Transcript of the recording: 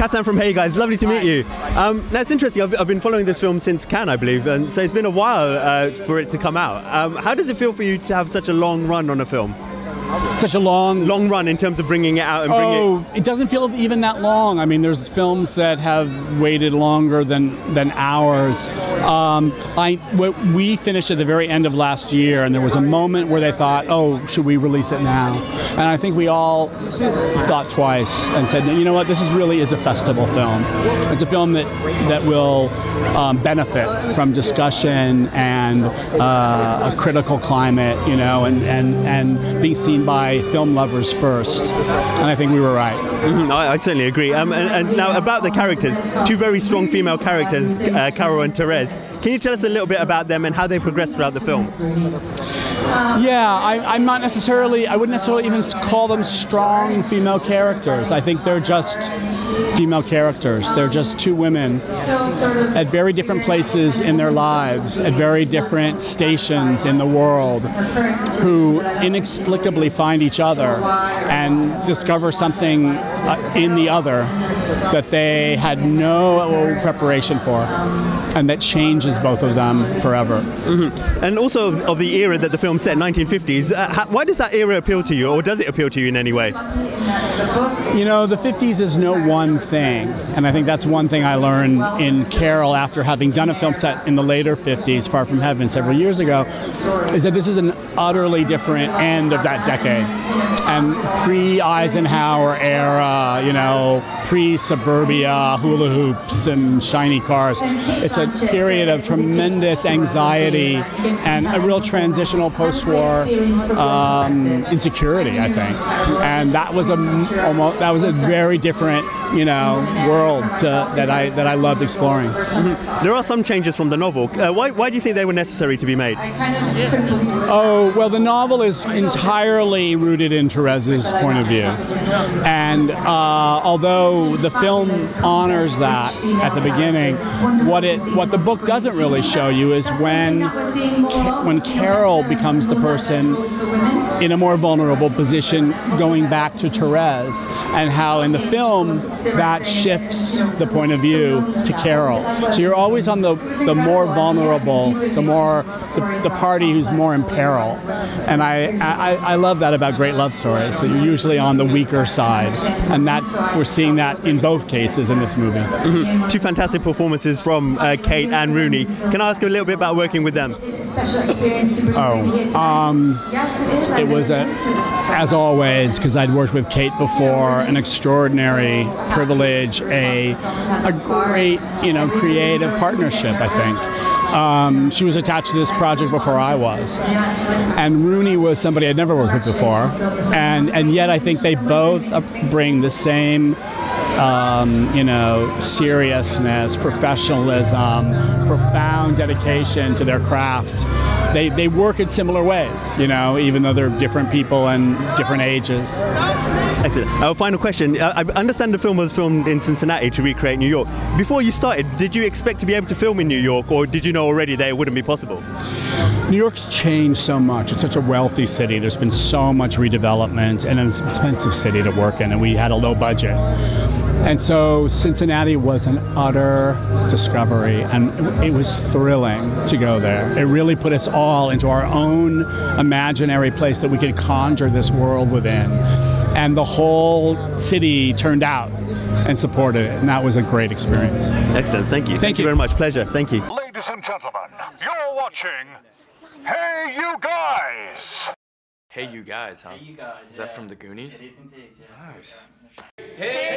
Cassam from HeyUGuys, lovely to meet you. Now it's interesting, I've been following this film since Cannes, I believe, and so it's been a while for it to come out. How does it feel for you to have such a long run on a film? Such a long run in terms of bringing it out and bringing it. It doesn't feel even that long. I mean, there's films that have waited longer than ours. We finished at the very end of last year, and there was a moment where they thought, "Oh, should we release it now?" And I think we all thought twice and said, "You know what? This really is a festival film. It's a film that will benefit from discussion and a critical climate, you know, and being seen by film lovers first," and I think we were right. I certainly agree. And now about the characters, two very strong female characters, Carol and Therese. Can you tell us a little bit about them and how they progress throughout the film? Yeah, I wouldn't necessarily even call them strong female characters. I think they're just female characters. They're just two women at very different places in their lives, at very different stations in the world, who inexplicably find each other and discover something in the other that they had no preparation for, and that changes both of them forever. And also of the era that the film set, 1950s, why does that era appeal to you, or does it appeal to you in any way? You know, the 50s is no one thing, and I think that's one thing I learned in Carol after having done a film set in the later 50s, Far From Heaven, several years ago, is that this is an utterly different end of that decade. And pre-Eisenhower era, you know, pre-suburbia, hula hoops and shiny cars. It's a period of tremendous anxiety and a real transitional post-war insecurity, I think. And that was a very different, you know, world that I loved exploring. There are some changes from the novel. Why do you think they were necessary to be made? Oh, well, the novel is entirely rooted in Therese's point of view. And although the film honors that at the beginning, what the book doesn't really show you is when Carol becomes the person in a more vulnerable position going back to Therese, and how in the film that shifts the point of view to Carol. So you're always on the more vulnerable, the party who's more in peril. And I love that about great love stories, that you're usually on the weaker side, and that we're seeing that in both cases in this movie. Two fantastic performances from Cate and Rooney. Can I ask you a little bit about working with them? It was, as always, because I'd worked with Cate before, an extraordinary privilege, a great, you know, creative partnership, I think. She was attached to this project before I was. And Rooney was somebody I'd never worked with before. And yet I think they both bring the same you know, seriousness, professionalism, profound dedication to their craft. They work in similar ways, you know, even though they're different people and different ages. Excellent. Final question. I understand the film was filmed in Cincinnati to recreate New York. Before you started, did you expect to be able to film in New York, or did you know already that it wouldn't be possible? New York's changed so much. It's such a wealthy city. There's been so much redevelopment, and it's an expensive city to work in, and we had a low budget. And so Cincinnati was an utter discovery, and it was thrilling to go there. It really put us all into our own imaginary place that we could conjure this world within. And the whole city turned out and supported it, and that was a great experience. Excellent, thank you. Thank you very much, pleasure, thank you. Ladies and gentlemen, you're watching Hey You Guys! Hey You Guys, huh? Hey You Guys. Is that from the Goonies? It is indeed, yes. Nice. Hey